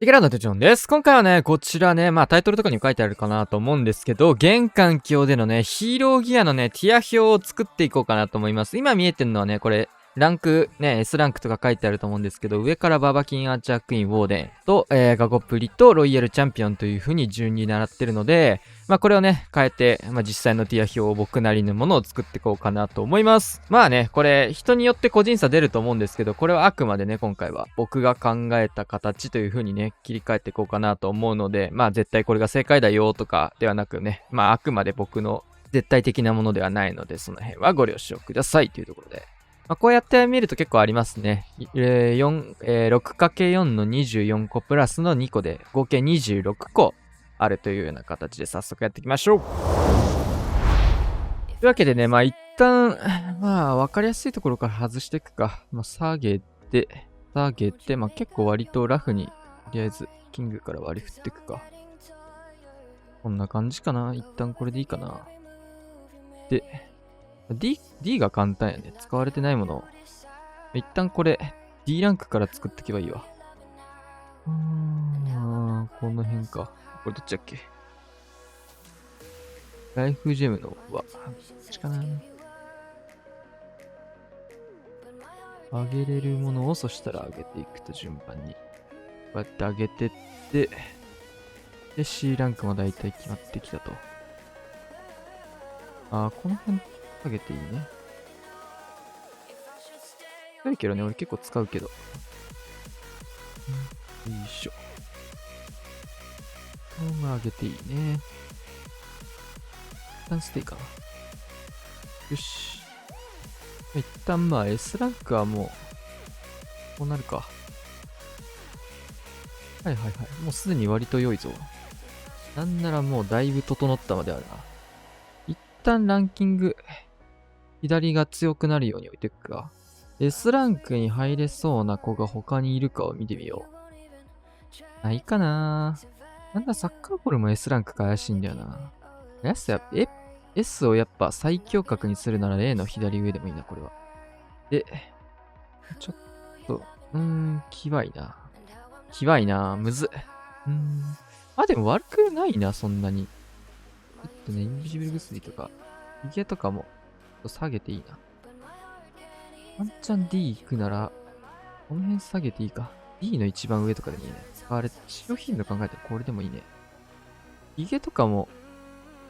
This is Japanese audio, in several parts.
いからの手順です。今回はね、こちらね、タイトルとかにも書いてあるかなと思うんですけど、現環境でのね、ヒーローギアのね、ティア表を作っていこうかなと思います。今見えてるのはね、これ、ランク、ね、S ランクとか書いてあると思うんですけど、上からババキン、アーチャークイーン、ウォーデンと、ガゴプリとロイヤルチャンピオンという風に順に習ってるので、これをね、変えて、実際のティア表を僕なりのものを作っていこうかなと思います。これ、人によって個人差出ると思うんですけど、これはあくまでね、今回は僕が考えた形という風にね、切り替えていこうかなと思うので、絶対これが正解だよとかではなくね、あくまで僕の絶対的なものではないので、その辺はご了承くださいというところで。こうやって見ると結構ありますね。6×4 の24個プラスの2個で合計26個あるというような形で早速やっていきましょう。というわけでね、一旦、わかりやすいところから外していくか。下げて、結構割とラフに、とりあえず、キングから割り振っていくか。こんな感じかな。一旦これでいいかな。で、D が簡単やね。使われてないものを。一旦これ、D ランクから作っていけばいいわ。この辺か。これどっちだっけ？ライフジェムのは、こっちかな。上げれるものをそしたら上げていくと順番に。こうやって上げてって、で、C ランクもだいたい決まってきたと。この辺下げていいね。強いけどね、俺結構使うけど。よいしょ。上げていいね。一旦ステイかな。よし。一旦S ランクはもう、こうなるか。はいはいはい。もうすでに割と良いぞ。なんならもうだいぶ整ったまであるな。一旦ランキング、左が強くなるように置いていくか。S ランクに入れそうな子が他にいるかを見てみよう。ないかな。なんだサッカーボールも S ランクか怪しいんだよな。S をやっぱ最強格にするなら A の左上でもいいな、これは。で、ちょっと、きわいな。きわいな。むずっ。でも悪くないな、そんなに。ちょっとね、インビジブル薬とか、ヒゲとかも、ちょっと下げていいな。ワンチャン D 行くなら、この辺下げていいか。D の一番上とかでもいいね。使われて、使用頻度考えたらこれでもいいね。ヒゲとかも、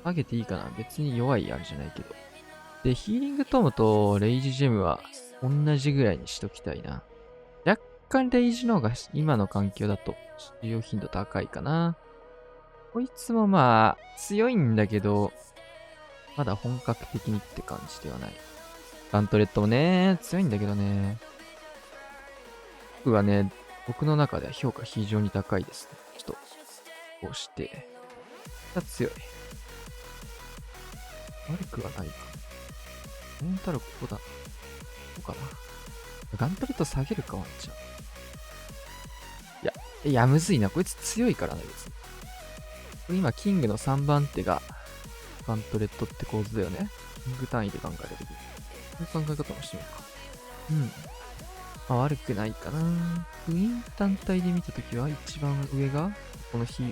下げていいかな。別に弱いあれじゃないけど。で、ヒーリングトムとレイジジェムは、同じぐらいにしときたいな。若干レイジの方が今の環境だと使用頻度高いかな。こいつも強いんだけど、まだ本格的にって感じではない。ガントレットもね、強いんだけどね。僕はね、僕の中では評価非常に高いですね。ちょっと、こうして。強い。悪くはないか。メンタルここだ。ここかな。ガントレット下げるか、ワンチャン。いや、むずいな。こいつ強いからね、別に。これ今、キングの3番手が、ガントレットって構図だよね。キング単位で考えたとき。そういう考え方もしてみようか。悪くないかな。クイーン単体で見たときは、一番上が、この日、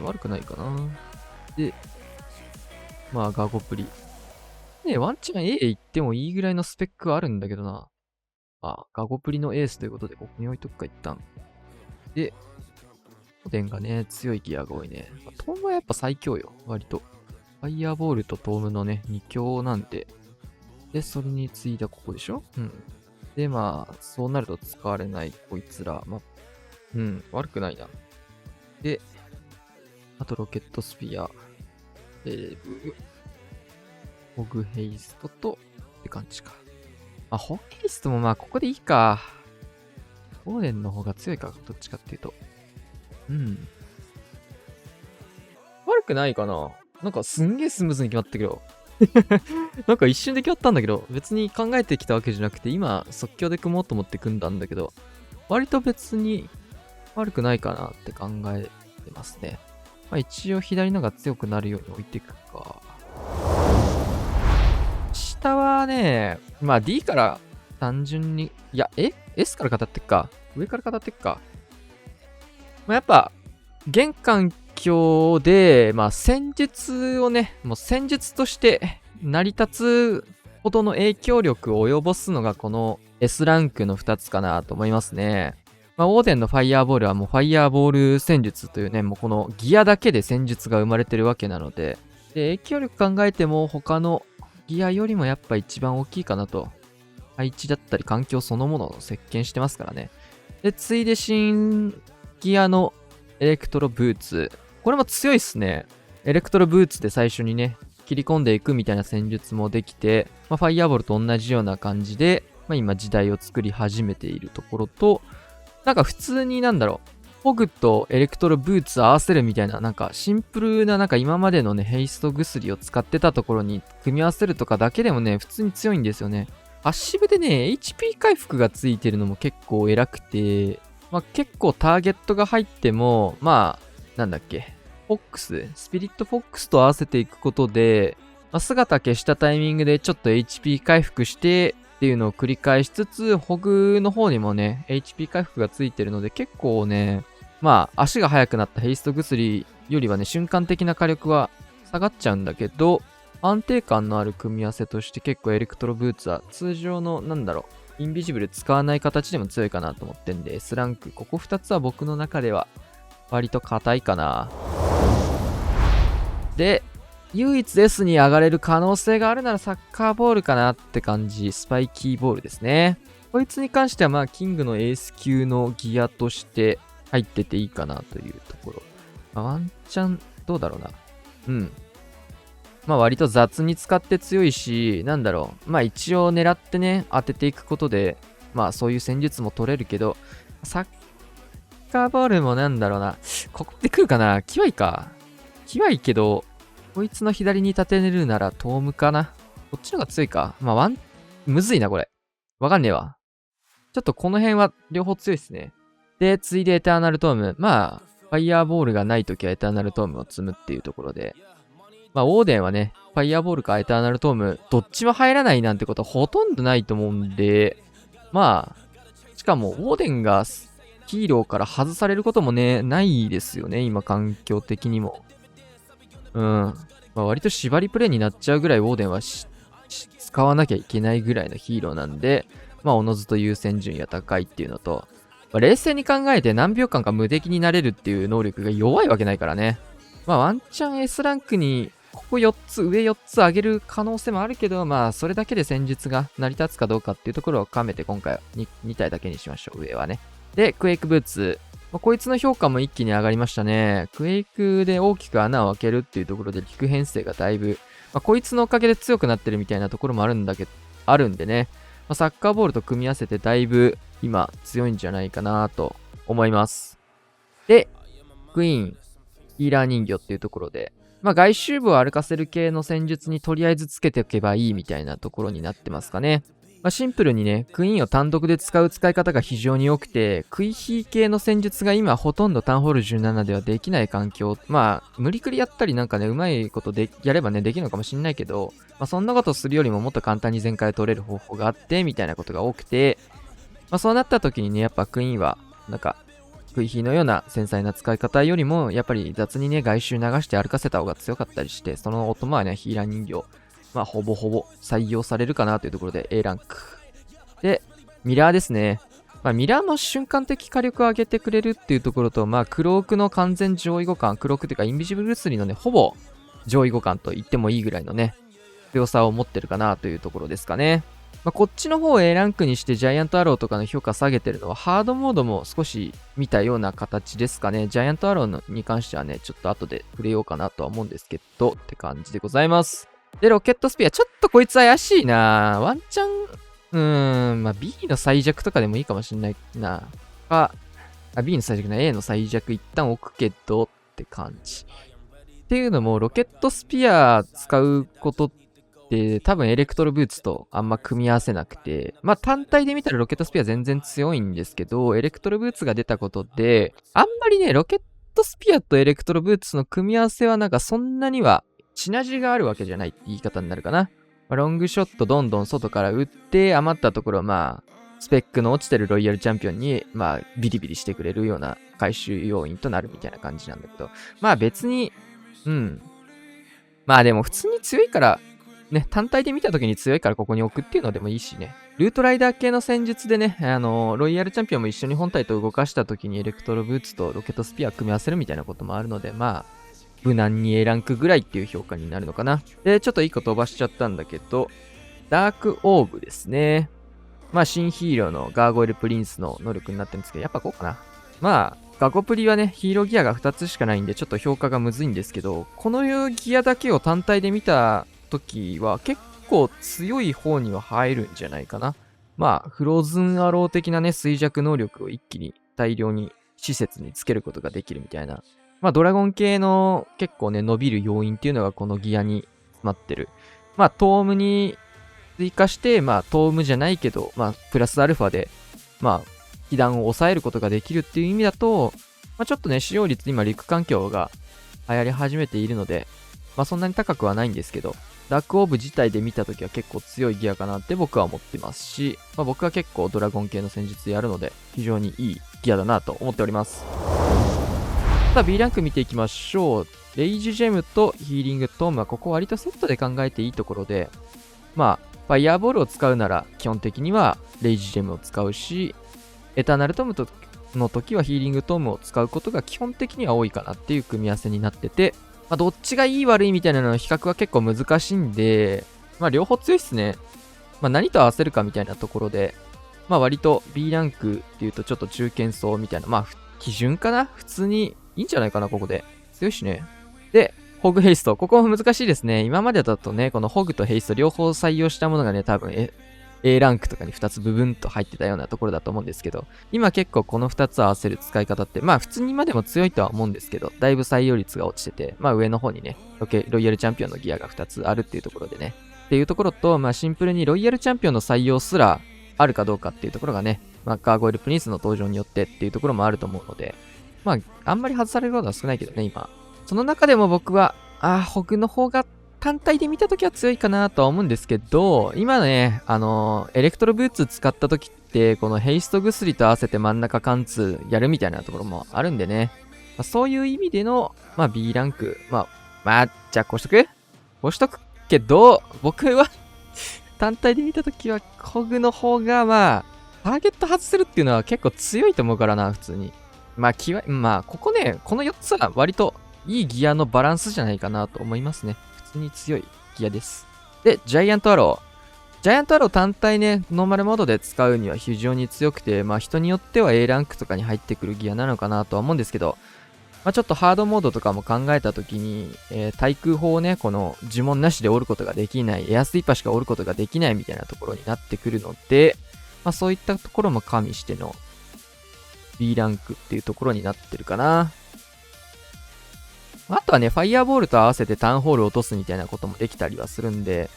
悪くないかな。で、ガゴプリ。ねワンチャン A 行ってもいいぐらいのスペックはあるんだけどな。ガゴプリのエースということで、ここに置いとくか、一旦。で、オデンがね、強いギアが多いね。トームはやっぱ最強よ、割と。ファイヤーボールとトームのね、2強なんで。で、それに次いだここでしょ？で、そうなると使われないこいつら。悪くないな。で、あとロケットスピア、ホグヘイストと、って感じか。ホグヘイストもここでいいか。オーデンの方が強いか、どっちかっていうと。悪くないかな。なんかすんげえスムーズに決まったけど。なんか一瞬で決まったんだけど、別に考えてきたわけじゃなくて、今即興で組もうと思って組んだんだけど、割と別に悪くないかなって考えてますね。一応左のが強くなるように置いていくか。下はね、D から単純に、S から語っていくか。上から語っていくか。やっぱ、現環境で、戦術をね、もう戦術として成り立つほどの影響力を及ぼすのがこの S ランクの2つかなと思いますね。オーデンのファイヤーボールはもうファイヤーボール戦術というね、もうこのギアだけで戦術が生まれてるわけなので、影響力考えても他のギアよりもやっぱ一番大きいかなと。配置だったり環境そのものを席巻してますからね。で、ついで新ギアのエレクトロブーツ。これも強いっすね。エレクトロブーツで最初にね、切り込んでいくみたいな戦術もできて、ファイヤーボールと同じような感じで、今時代を作り始めているところと、なんか普通にホグとエレクトロブーツ合わせるみたいな、なんかシンプルな今までのね、ヘイスト薬を使ってたところに組み合わせるとかだけでもね、普通に強いんですよね。パッシブでね、HP 回復がついてるのも結構偉くて、結構ターゲットが入っても、なんだっけ、スピリットフォックスと合わせていくことで、姿消したタイミングでちょっと HP 回復してっていうのを繰り返しつつ、ホグの方にもね、HP 回復がついてるので結構ね、足が速くなったヘイスト薬よりはね、瞬間的な火力は下がっちゃうんだけど、安定感のある組み合わせとして結構エレクトロブーツは通常のインビジブル使わない形でも強いかなと思ってんで S ランク、ここ2つは僕の中では割と硬いかな。で、唯一 S に上がれる可能性があるならサッカーボールかなって感じ。スパイキーボールですね。こいつに関してはキングのエース級のギアとして入ってていいかなというところ。ワンチャンどうだろうな。うん。割と雑に使って強いし、一応狙ってね、当てていくことで、そういう戦術も取れるけど、サッカーボールもここで来るかな。キワイか。キワイけど、こいつの左に立てれるならトームかな。こっちの方が強いか。むずいな、これ。わかんねえわ。ちょっとこの辺は両方強いっすね。で、ついでエターナルトーム。ファイヤーボールがないときはエターナルトームを積むっていうところで。オーデンはね、ファイヤーボールかエターナルトーム、どっちも入らないなんてことはほとんどないと思うんで、しかも、オーデンがヒーローから外されることもね、ないですよね、今、環境的にも。割と縛りプレイになっちゃうぐらい、オーデンは使わなきゃいけないぐらいのヒーローなんで、おのずと優先順位が高いっていうのと、冷静に考えて何秒間か無敵になれるっていう能力が弱いわけないからね。ワンチャン S ランクにここ4つ、上4つ上げる可能性もあるけど、それだけで戦術が成り立つかどうかっていうところを兼めて今回は 2体だけにしましょう、上はね。で、クエイクブーツ。こいつの評価も一気に上がりましたね。クエイクで大きく穴を開けるっていうところで、リク編成がだいぶ、こいつのおかげで強くなってるみたいなところもあるんでね。サッカーボールと組み合わせてだいぶ今強いんじゃないかなと思います。で、クイーン、ヒーラー人形っていうところで、外周部を歩かせる系の戦術にとりあえずつけておけばいいみたいなところになってますかね。シンプルにね、クイーンを単独で使う使い方が非常に多くて、クイヒー系の戦術が今ほとんどタウンホール17ではできない環境。無理くりやったりうまいことでやればね、できるのかもしんないけど、そんなことするよりももっと簡単に全開取れる方法があって、みたいなことが多くて、そうなった時にね、やっぱクイーンは、クイヒーのような繊細な使い方よりも、やっぱり雑にね、外周流して歩かせた方が強かったりして、そのお供はね、ヒーラー人形、ほぼほぼ採用されるかなというところで A ランク。で、ミラーですね。ミラーも瞬間的火力を上げてくれるっていうところと、クロークの完全上位互換、クロークっていうかインビジブルスリーのね、ほぼ上位互換と言ってもいいぐらいのね、強さを持ってるかなというところですかね。こっちの方を A ランクにしてジャイアントアローとかの評価下げてるのはハードモードも少し見たような形ですかね。ジャイアントアローに関してはね、ちょっと後で触れようかなとは思うんですけど、って感じでございます。で、ロケットスピア。ちょっとこいつ怪しいな。ワンチャン、B の最弱とかでもいいかもしんないな。B の最弱な A の最弱一旦置くけどって感じ。っていうのも、ロケットスピア使うことって多分エレクトロブーツとあんま組み合わせなくて、単体で見たらロケットスピア全然強いんですけど、エレクトロブーツが出たことで、あんまりね、ロケットスピアとエレクトロブーツの組み合わせはそんなにはシナジーがあるわけじゃないって言い方になるかな。ロングショットどんどん外から打って、余ったところスペックの落ちてるロイヤルチャンピオンに、まあ、ビリビリしてくれるような回収要因となるみたいな感じなんだけど、まあ別に、うん。まあでも普通に強いから、ね、単体で見た時に強いからここに置くっていうのでもいいしね。ルートライダー系の戦術でね、ロイヤルチャンピオンも一緒に本体と動かした時にエレクトロブーツとロケットスピア組み合わせるみたいなこともあるので、まあ、無難に A ランクぐらいっていう評価になるのかな。で、ちょっと1個飛ばしちゃったんだけど、ダークオーブですね。まあ、新ヒーローのガーゴイルプリンスの能力になってるんですけど、やっぱこうかな。まあ、ガゴプリはね、ヒーローギアが2つしかないんで、ちょっと評価がむずいんですけど、このギアだけを単体で見た時は結構強い方には入るんじゃないかな。まあ、フローズンアロー的なね、衰弱能力を一気に大量に施設につけることができるみたいな。まあ、ドラゴン系の結構ね、伸びる要因っていうのがこのギアに詰まってる。まあ、トームに追加して、まあ、トームじゃないけど、まあ、プラスアルファで、まあ、被弾を抑えることができるっていう意味だと、まあ、ちょっとね、使用率今陸環境が流行り始めているので、まあそんなに高くはないんですけど、ダークオーブ自体で見たときは結構強いギアかなって僕は思ってますし、まあ僕は結構ドラゴン系の戦術やるので、非常にいいギアだなと思っております。さあ B ランク見ていきましょう。レイジジェムとヒーリングトームはここ割とセットで考えていいところで、まあ、ファイヤーボールを使うなら基本的にはレイジジェムを使うし、エターナルトームの時はヒーリングトームを使うことが基本的には多いかなっていう組み合わせになってて、まあ、どっちがいい悪いみたいなのの比較は結構難しいんで、まあ両方強いっすね。まあ何と合わせるかみたいなところで、まあ割と B ランクっていうとちょっと中堅層みたいな、まあ基準かな普通にいいんじゃないかなここで。強いしね。で、ホグヘイスト。ここも難しいですね。今までだとね、このホグとヘイスト両方採用したものがね、多分A ランクとかに2つ部分と入ってたようなところだと思うんですけど、今結構この2つ合わせる使い方って、まあ普通に今でも強いとは思うんですけど、だいぶ採用率が落ちてて、まあ上の方にね、ロイヤルチャンピオンのギアが2つあるっていうところでね、っていうところと、まあシンプルにロイヤルチャンピオンの採用すらあるかどうかっていうところがね、まあガーゴイルプリンスの登場によってっていうところもあると思うので、まああんまり外されることは少ないけどね、今。その中でも僕は、ホグの方が単体で見たときは強いかなとは思うんですけど、今ね、エレクトロブーツ使ったときって、このヘイスト薬と合わせて真ん中貫通やるみたいなところもあるんでね。まあ、そういう意味での、まあ B ランク。じゃあこうしとくけど、僕は単体で見たときは、コグの方がまあ、ターゲット外せるっていうのは結構強いと思うからな、普通に。まあ、ここね、この4つは割といいギアのバランスじゃないかなと思いますね。普通に強いギアです。で、ジャイアントアロー。ジャイアントアロー単体ね、ノーマルモードで使うには非常に強くて、まあ人によっては A ランクとかに入ってくるギアなのかなとは思うんですけど、まあちょっとハードモードとかも考えたときに、対空砲をね、この呪文なしで折ることができない、エアスイーパーしか折ることができないみたいなところになってくるので、まあそういったところも加味しての B ランクっていうところになってるかな。あとはね、ファイヤーボールと合わせてタウンホールを落とすみたいなこともできたりはするんで、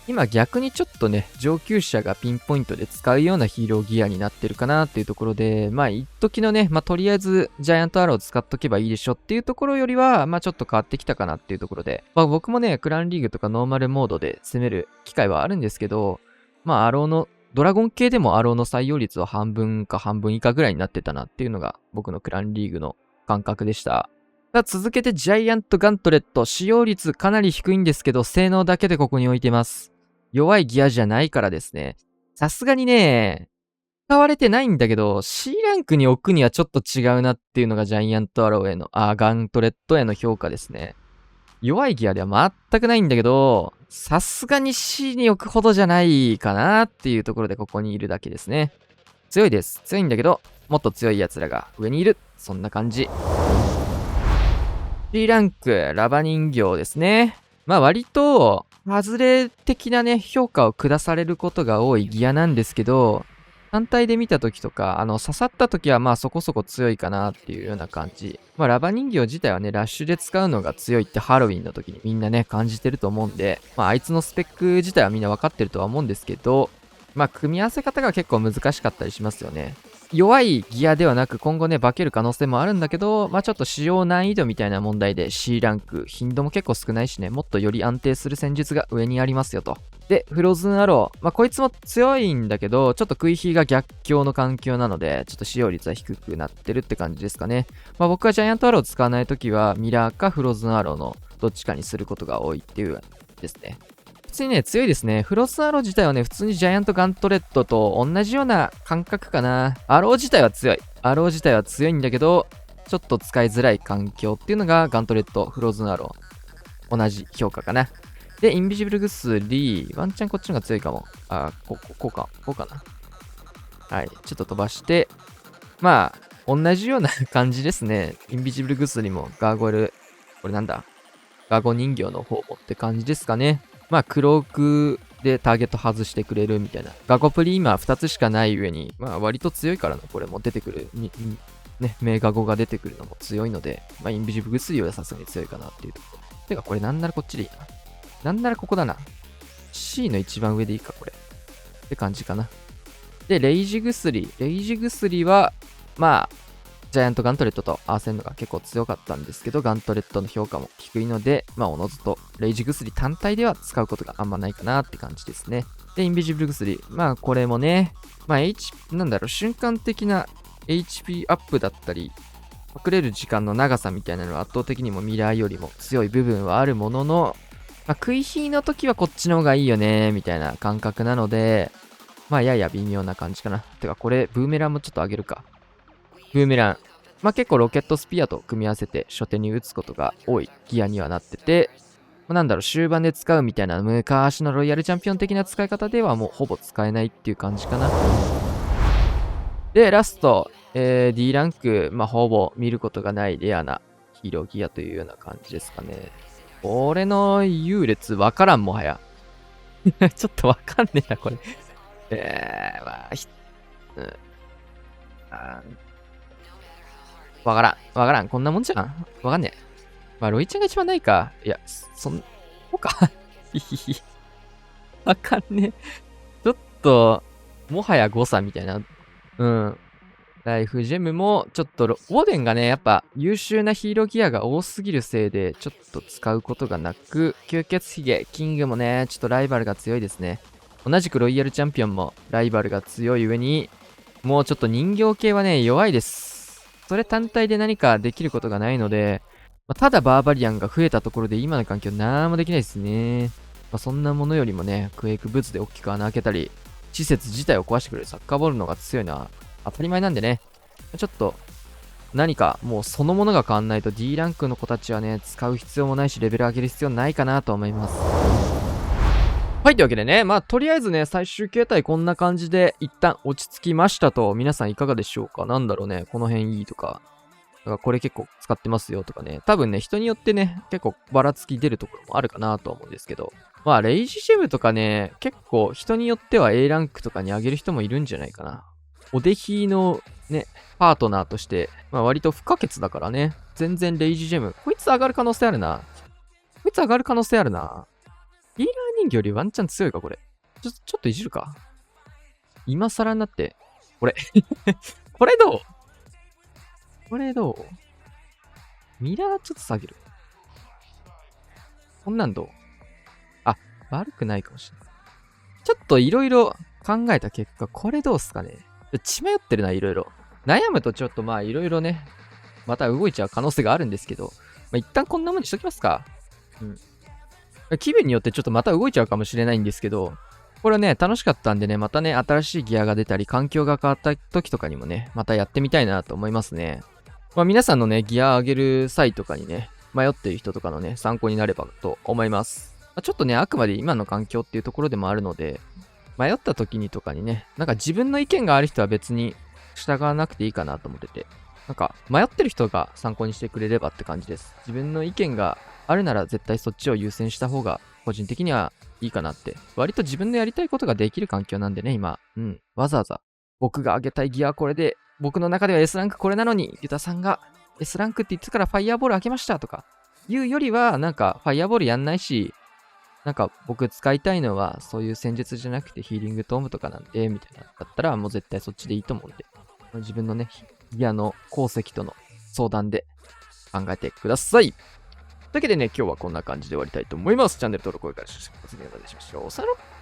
今逆にちょっとね、上級者がピンポイントで使うようなヒーローギアになってるかなっていうところで、まあ一時のね、まあとりあえずジャイアントアロー使っとけばいいでしょっていうところよりは、まあちょっと変わってきたかなっていうところで、まあ僕もね、クランリーグとかノーマルモードで攻める機会はあるんですけど、まあアローの、ドラゴン系でもアローの採用率は半分か半分以下ぐらいになってたなっていうのが僕のクランリーグの感覚でした。さあ続けてジャイアントガントレット。使用率かなり低いんですけど、性能だけでここに置いてます。弱いギアじゃないからですね。さすがにね、使われてないんだけど、C ランクに置くにはちょっと違うなっていうのがジャイアントアローへの、ガントレットへの評価ですね。弱いギアでは全くないんだけど、さすがに C に置くほどじゃないかなっていうところでここにいるだけですね。強いです。強いんだけど、もっと強い奴らが上にいる。そんな感じ。C ランク、ラバ人形ですね。まあ割と、外れ的なね、評価を下されることが多いギアなんですけど、単体で見た時とか、刺さった時はまあそこそこ強いかなっていうような感じ。まあラバ人形自体はね、ラッシュで使うのが強いってハロウィンの時にみんなね、感じてると思うんで、まああいつのスペック自体はみんな分かってるとは思うんですけど、まあ組み合わせ方が結構難しかったりしますよね。弱いギアではなく今後ね化ける可能性もあるんだけど、ちょっと使用難易度みたいな問題で C ランク頻度も結構少ないしね、もっとより安定する戦術が上にありますよと。でフローズンアロー、こいつも強いんだけどちょっと食い火が逆境の環境なのでちょっと使用率は低くなってるって感じですかね。僕はジャイアントアローを使わないときはミラーかフローズンアローのどっちかにすることが多いっていうですね。普通にね、強いですね。フロスアロー自体はね、普通にジャイアントガントレットと同じような感覚かな。アロー自体は強い。アロー自体は強いんだけど、ちょっと使いづらい環境っていうのがガントレット、フローズンアロー。同じ評価かな。で、インビジブルグスリー。ワンチャンこっちの方が強いかも。こうかな。はい。ちょっと飛ばして、同じような感じですね。インビジブルグスリーもガーゴイル、これなんだガゴ人形の方もって感じですかね。クロークでターゲット外してくれるみたいな。ガゴプリ今2つしかない上に、割と強いからな、これも出てくる。ね、メガゴが出てくるのも強いので、インビジブル3はさすがに強いかなっていうところ。てか、これなんならこっちでいいな。なんならここだな。C の一番上でいいか、これ。って感じかな。で、レイジ薬。レイジ薬は、ジャイアントガントレットと合わせるのが結構強かったんですけど、ガントレットの評価も低いので、おのずとレイジ薬単体では使うことがあんまないかなって感じですね。で、インビジブル薬。これもね、瞬間的な HP アップだったり、隠れる時間の長さみたいなのは圧倒的にもミラーよりも強い部分はあるものの、食い火の時はこっちの方がいいよね、みたいな感覚なので、やや微妙な感じかな。てか、これ、ブーメランもちょっと上げるか。ブーメラン。結構ロケットスピアと組み合わせて初手に打つことが多いギアにはなってて、終盤で使うみたいな昔のロイヤルチャンピオン的な使い方ではもうほぼ使えないっていう感じかな。で、ラスト、D ランク、ほぼ見ることがないレアなヒーローギアというような感じですかね。俺の優劣わからんもはや。ちょっとわかんねえな、これ。わからん。こんなもんじゃん。わかんねえ。ロイちゃんが一番ないか。いや、そうか。わかんねえ。ちょっと、もはや誤差みたいな。ライフジェムも、ちょっと、ウォーデンがね、やっぱ優秀なヒーローギアが多すぎるせいで、ちょっと使うことがなく、吸血ヒゲ、キングもね、ちょっとライバルが強いですね。同じくロイヤルチャンピオンもライバルが強い上に、もうちょっと人形系はね、弱いです。それ単体で何かできることがないので、ただバーバリアンが増えたところで今の環境なんもできないですね。そんなものよりもね、クエイクブーツで大きく穴開けたり、施設自体を壊してくれるサッカーボールの方が強いのは当たり前なんでね。ちょっと、何かもうそのものが変わんないと D ランクの子たちはね、使う必要もないし、レベル上げる必要ないかなと思います。はい、というわけでね、とりあえずね、最終形態こんな感じで一旦落ち着きましたと、皆さんいかがでしょうか？なんだろうね、この辺いいとか、これ結構使ってますよとかね、多分ね、人によってね、結構ばらつき出るところもあるかなと思うんですけど、レイジジェムとかね、結構人によっては A ランクとかに上げる人もいるんじゃないかな。お弟子のね、パートナーとして、割と不可欠だからね、全然レイジジェム、こいつ上がる可能性あるな。こいつ上がる可能性あるな。ヒーラー人形よりワンチャン強いか、これ。ちょっといじるか。今更になって、これ。これどうミラーちょっと下げる。こんなんどう悪くないかもしれない。ちょっといろいろ考えた結果、これどうすかね。血迷ってるな、いろいろ。悩むとちょっといろいろね、また動いちゃう可能性があるんですけど、一旦こんなもんにしときますか。気分によってちょっとまた動いちゃうかもしれないんですけど、これね、楽しかったんでね、またね、新しいギアが出たり、環境が変わった時とかにもね、またやってみたいなと思いますね。皆さんのね、ギア上げる際とかにね、迷っている人とかのね、参考になればと思います。ちょっとね、あくまで今の環境っていうところでもあるので、迷った時にとかにね、自分の意見がある人は別に従わなくていいかなと思ってて、迷ってる人が参考にしてくれればって感じです。自分の意見があるなら絶対そっちを優先した方が個人的にはいいかなって。割と自分のやりたいことができる環境なんでね、今。わざわざ僕が上げたいギアはこれで、僕の中では S ランクこれなのに、ユタさんが S ランクって言ってからファイヤーボール開けましたとかいうよりは、ファイヤーボールやんないし、僕使いたいのはそういう戦術じゃなくてヒーリングトームとかなんで、みたいな。だったらもう絶対そっちでいいと思うんで。自分のね、ギアの鉱石との相談で考えてください。というわけでね、今日はこんな感じで終わりたいと思います。チャンネル登録、高評価、お願いしましょう。さよなら。